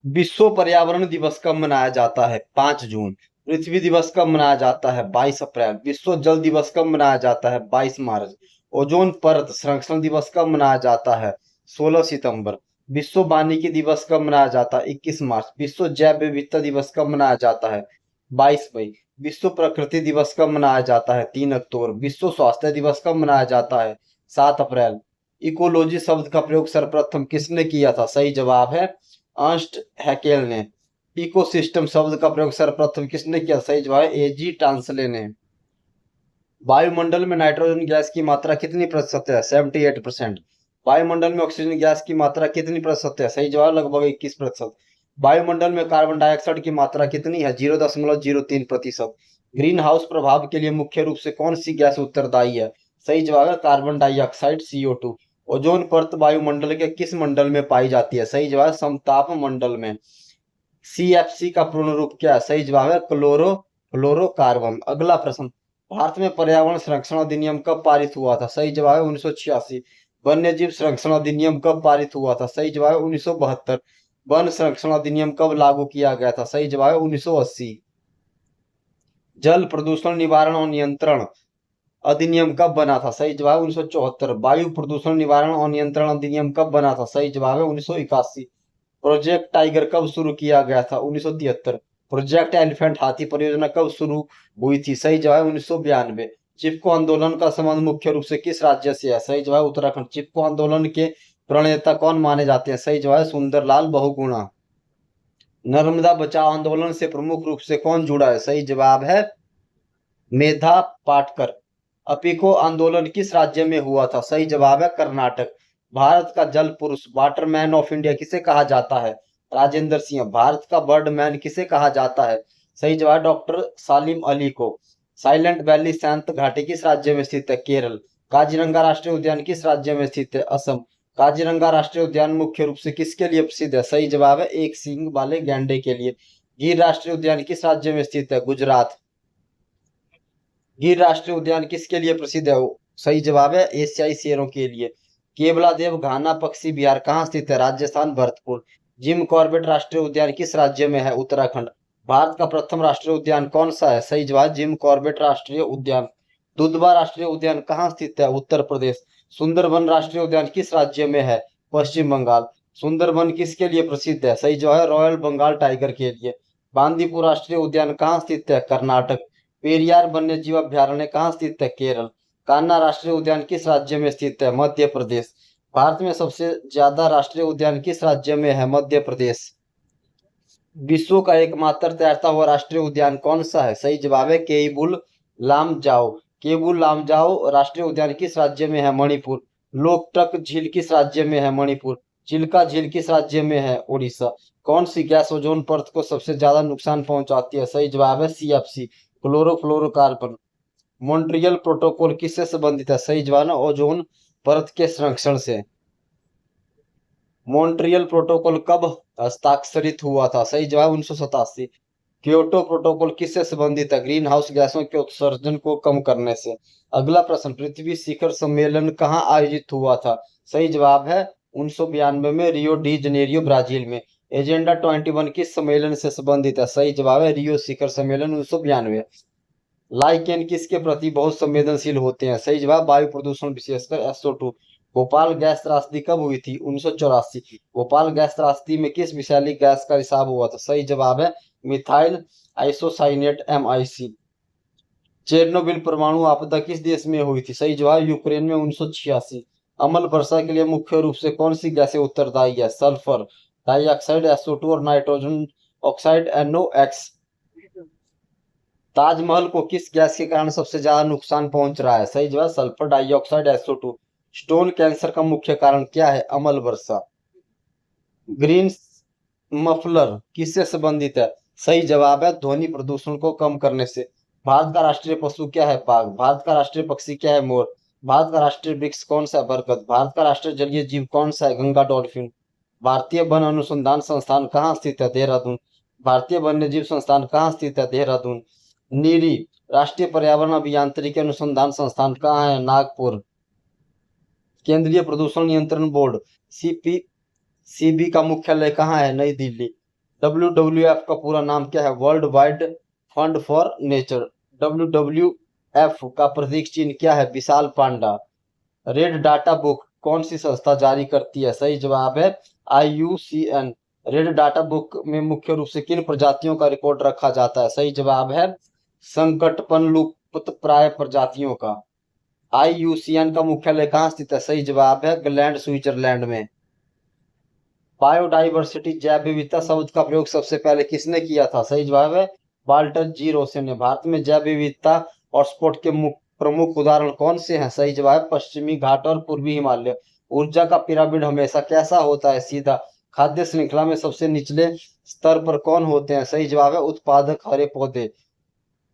विश्व पर्यावरण दिवस कब मनाया जाता है? 5 जून। पृथ्वी दिवस कब मनाया जाता है? 22 अप्रैल। विश्व जल दिवस कब मनाया जाता है? 22 मार्च। ओजोन परत संरक्षण दिवस कब मनाया जाता है? 16 सितंबर। विश्व वानिकी दिवस कब मनाया जाता है? 21 मार्च। विश्व जैव विविधता दिवस कब मनाया जाता है? 22 मई। विश्व प्रकृति दिवस कब मनाया जाता है? 3 अक्टूबर। विश्व स्वास्थ्य दिवस कब मनाया जाता है? 7 अप्रैल। इकोलॉजी शब्द का प्रयोग सर्वप्रथम किसने किया था? सही जवाब है अर्नस्ट हैकेल ने। इकोसिस्टम शब्द का प्रयोग सर्वप्रथम किसने किया? सही जवाब है एजी टांसले ने। वायुमंडल में नाइट्रोजन गैस की मात्रा कितनी प्रतिशत है? 78%। वायुमंडल में ऑक्सीजन गैस की मात्रा कितनी प्रतिशत है? सही जवाब लगभग 21%। वायुमंडल में कार्बन डाइऑक्साइड की मात्रा कितनी है? 0.03%। ग्रीन हाउस प्रभाव के लिए मुख्य रूप से कौन सी गैस उत्तरदायी है? सही जवाब है कार्बन डाइऑक्साइड CO2। ओजोन परत वायुमंडल के किस मंडल में पाई जाती है? सही जवाब समताप मंडल में। CFC का पूर्ण रूप क्या है? सही जवाब है क्लोरो फ्लोरोकार्बन। अगला प्रश्न, भारत में पर्यावरण संरक्षण अधिनियम कब पारित हुआ था? सही जवाब है 1986। वन्य जीव संरक्षण अधिनियम कब पारित हुआ था? सही जवाब है 1972। वन संरक्षण अधिनियम कब लागू किया गया था? सही जवाब है 1980। जल प्रदूषण निवारण और नियंत्रण अधिनियम कब बना था? सही जवाब 1974। वायु प्रदूषण निवारण और नियंत्रण अधिनियम कब बना था? सही जवाब है 1981। प्रोजेक्ट टाइगर कब शुरू किया गया था? 1973। प्रोजेक्ट एलिफेंट हाथी परियोजना कब शुरू हुई थी? सही जवाब 1992। चिपको आंदोलन का संबंध मुख्य रूप से किस राज्य से है? सही जवाब उत्तराखंड। चिपको आंदोलन के प्रणेता कौन माने जाते हैं? सही जवाब सुंदरलाल बहुगुणा। नर्मदा बचाओ आंदोलन से प्रमुख रूप से कौन जुड़ा है? सही जवाब है मेधा पाटकर। अपिको आंदोलन किस राज्य में हुआ था? सही जवाब है कर्नाटक। भारत का जल पुरुष वाटरमैन ऑफ इंडिया किसे कहा जाता है? राजेंद्र सिंह। भारत का बर्डमैन किसे कहा जाता है? सही जवाब डॉक्टर सालिम अली को। साइलेंट वैली शांत घाटी किस राज्य में स्थित है? केरल। काजीरंगा राष्ट्रीय उद्यान किस राज्य में स्थित है? असम। काजीरंगा राष्ट्रीय उद्यान मुख्य रूप से किसके लिए प्रसिद्ध है? सही जवाब है एक सींग वाले गैंडे के लिए। गिर राष्ट्रीय उद्यान किस राज्य में स्थित है? गुजरात। गिर राष्ट्रीय उद्यान किसके लिए प्रसिद्ध है? सही जवाब है एशियाई शेरों के लिए। केवलादेव घाना पक्षी विहार कहाँ स्थित है? राजस्थान भरतपुर। जिम कॉर्बेट राष्ट्रीय उद्यान किस राज्य में है? उत्तराखंड। भारत का प्रथम राष्ट्रीय उद्यान कौन सा है? सही जवाब जिम कॉर्बेट राष्ट्रीय उद्यान। दुधवा राष्ट्रीय उद्यान कहाँ स्थित है? उत्तर प्रदेश। सुंदरबन राष्ट्रीय उद्यान किस राज्य में है? पश्चिम बंगाल। सुंदरबन किसके लिए प्रसिद्ध है? सही जवाब है रॉयल बंगाल टाइगर के लिए। बांदीपुर राष्ट्रीय उद्यान कहाँ स्थित है? कर्नाटक। पेरियार वन्य जीव अभ्यारण्य कहाँ स्थित है? केरल। कान्हा राष्ट्रीय उद्यान किस राज्य में स्थित है? मध्य प्रदेश। भारत में सबसे ज्यादा राष्ट्रीय उद्यान किस राज्य में है? मध्य प्रदेश। विश्व का एकमात्र तैरता हुआ राष्ट्रीय उद्यान कौन सा है? सही जवाब है केबुल लामजाओ। केबुल लामजाओ राष्ट्रीय उद्यान किस राज्य में है? मणिपुर। लोकटक झील किस राज्य में है? मणिपुर। चिल्का झील किस राज्य में है? उड़ीसा। कौन सी गैस ओजोन परत को सबसे ज्यादा नुकसान पहुंचाती है? सही जवाब है CFC क्लोरोफ्लोरोकार्बन। मॉन्ट्रियल प्रोटोकॉल किससे संबंधित है? सही जवाब है ओजोन परत के संरक्षण से। मॉन्ट्रियल प्रोटोकॉल कब हस्ताक्षरित हुआ था? सही जवाब 1987। क्योटो प्रोटोकॉल किससे संबंधित है? ग्रीन हाउस गैसों के उत्सर्जन को कम करने से। अगला प्रश्न, पृथ्वी शिखर सम्मेलन कहाँ आयोजित हुआ था? सही जवाब है 1992 में रियो डी जनेरियो ब्राजील में। एजेंडा 21 किस सम्मेलन से संबंधित है? सही जवाब है रियो शिखर सम्मेलन 1992। लाइकेन किसके प्रति बहुत संवेदनशील होते हैं? सही जवाब वायु प्रदूषण विशेषकर SO2। भोपाल गैस त्रासदी कब हुई थी? 1984। भोपाल गैस त्रासदी में किस विषैली गैस का रिसाव हुआ था? सही जवाब है मिथाइल आइसोसाइनेट MIC। चेरनोबिल परमाणु आपदा किस देश में हुई थी? सही जवाब यूक्रेन में 1986। अम्ल वर्षा के लिए मुख्य रूप से कौन सी गैसें उत्तरदायी है? सल्फर डाइऑक्साइड SO2 और नाइट्रोजन ऑक्साइड NOx। ताजमहल को किस गैस के कारण सबसे ज्यादा नुकसान पहुंच रहा है? सही जवाब sulphur dioxide SO2। Stone cancer का मुख्य कारण क्या है? अम्ल वर्षा। ग्रीन मफलर किससे संबंधित है? सही जवाब है ध्वनि प्रदूषण को कम करने से। भारत का राष्ट्रीय पशु क्या है? बाघ। भारत का राष्ट्रीय पक्षी क्या है? मोर। भारत का राष्ट्रीय वृक्ष कौन सा है? बरगद। भारत का राष्ट्रीय जलीय जीव कौन सा है? गंगा डॉल्फिन। भारतीय वन अनुसंधान संस्थान कहाँ स्थित है? देहरादून। भारतीय वन्य जीव संस्थान कहाँ स्थित है? देहरादून। नीरी राष्ट्रीय पर्यावरण अभियांत्रिकी अनुसंधान संस्थान कहाँ है? नागपुर। केंद्रीय प्रदूषण नियंत्रण बोर्ड CPCB का मुख्यालय कहाँ है? नई दिल्ली। WWF का पूरा नाम क्या है? World wide fund for nature. WWF का प्रतीक चिन्ह क्या है? विशाल पांडा। रेड डाटा बुक कौन सी संस्था जारी करती है? सही जवाब है IUCN। रेड डाटा बुक में मुख्य रूप से किन प्रजातियों का रिकॉर्ड रखा जाता है? सही जवाब है संकटपन लुप्त प्राय प्रजातियों का। IUCN का मुख्यालय कहाँ स्थित है? सही जवाब है ग्लैंड, स्विट्जरलैंड में। बायोडाइवर्सिटी जैव विविधता शब्द का प्रयोग सबसे पहले किसने किया था? सही जवाब है वाल्टर जी रोसे ने। भारत में जैव विविधता हॉटस्पॉट के प्रमुख उदाहरण कौन से हैं? सही जवाब है पश्चिमी घाट और पूर्वी हिमालय। ऊर्जा का पिरामिड हमेशा कैसा होता है? सीधा। खाद्य श्रृंखला में सबसे निचले स्तर पर कौन होते हैं? सही जवाब है उत्पादक हरे पौधे।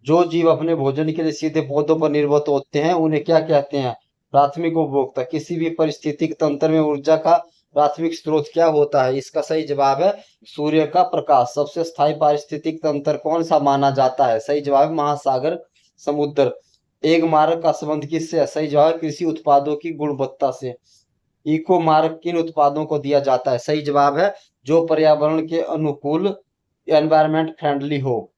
जो जीव अपने भोजन के लिए सीधे पौधों पर निर्भर होते हैं उन्हें क्या कहते हैं? प्राथमिक उपभोक्ता। किसी भी पारिस्थितिक तंत्र में ऊर्जा का प्राथमिक स्रोत क्या होता है? इसका सही जवाब है सूर्य का प्रकाश। सबसे स्थायी पारिस्थितिक तंत्र कौन सा माना जाता है? सही जवाब है महासागर, समुद्र। एक मार्क का संबंध किससे है? सही जवाब है कृषि उत्पादों की गुणवत्ता से। इको मार्क किन उत्पादों को दिया जाता है? सही जवाब है जो पर्यावरण के अनुकूल, एनवायरमेंट फ्रेंडली हो।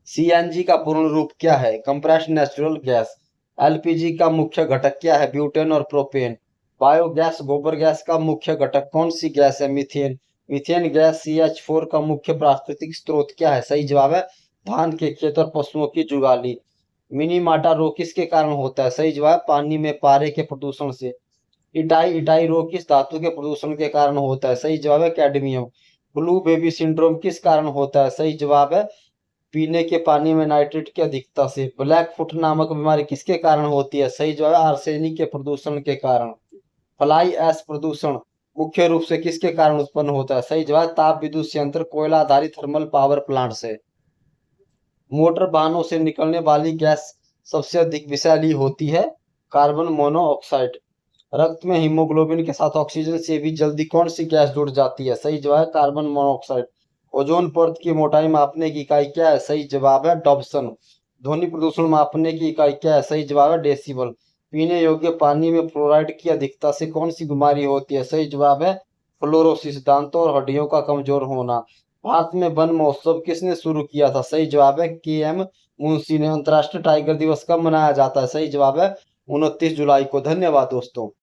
CNG का पूर्ण रूप क्या है? Compressed natural gas. LPG का मुख्य घटक क्या है? ब्यूटेन और प्रोपेन। बायोगैस गोबर गैस का मुख्य घटक कौन सी गैस है? मीथेन। मीथेन गैस CH4 का मुख्य प्राकृतिक स्रोत क्या है? सही जवाब है धान के खेत और पशुओं की जुगाली। मिनीमाटा रोग किसके कारण होता है? सही जवाब पानी में पारे के प्रदूषण से। इटाई रोग किस धातु के प्रदूषण के कारण होता है? सही जवाब है कैडमियम। ब्लू बेबी सिंड्रोम किस कारण होता है? सही जवाब है पीने के पानी में नाइट्रेट की अधिकता से। ब्लैक फुट नामक बीमारी किसके कारण होती है? सही जवाब है आर्सेनिक के प्रदूषण के कारण। फ्लाई ऐश प्रदूषण मुख्य रूप से किसके कारण उत्पन्न होता है? सही जवाब ताप विद्युत संयंत्र, कोयला आधारित थर्मल पावर प्लांट से। मोटर वाहनों से निकलने वाली गैस सबसे अधिक विषैली होती है कार्बन मोनोऑक्साइड। रक्त में हीमोग्लोबिन के साथ ऑक्सीजन से भी जल्दी कौन सी गैस जुड़ जाती है? सही जवाब है कार्बन मोनोऑक्साइड। ओजोन परत की मोटाई मापने की इकाई क्या है? सही जवाब है डॉप्सन। ध्वनि प्रदूषण मापने की इकाई क्या है? सही जवाब है डेसिबल। पीने योग्य पानी में फ्लोराइड की अधिकता से कौन सी बीमारी होती है? सही जवाब है फ्लोरोसिस, दांतों और हड्डियों का कमजोर होना। भारत में वन महोत्सव किसने शुरू किया था? सही जवाब है KM मुंशी ने। अंतर्राष्ट्रीय टाइगर दिवस कब मनाया जाता है? सही जवाब है 29 जुलाई को। धन्यवाद दोस्तों।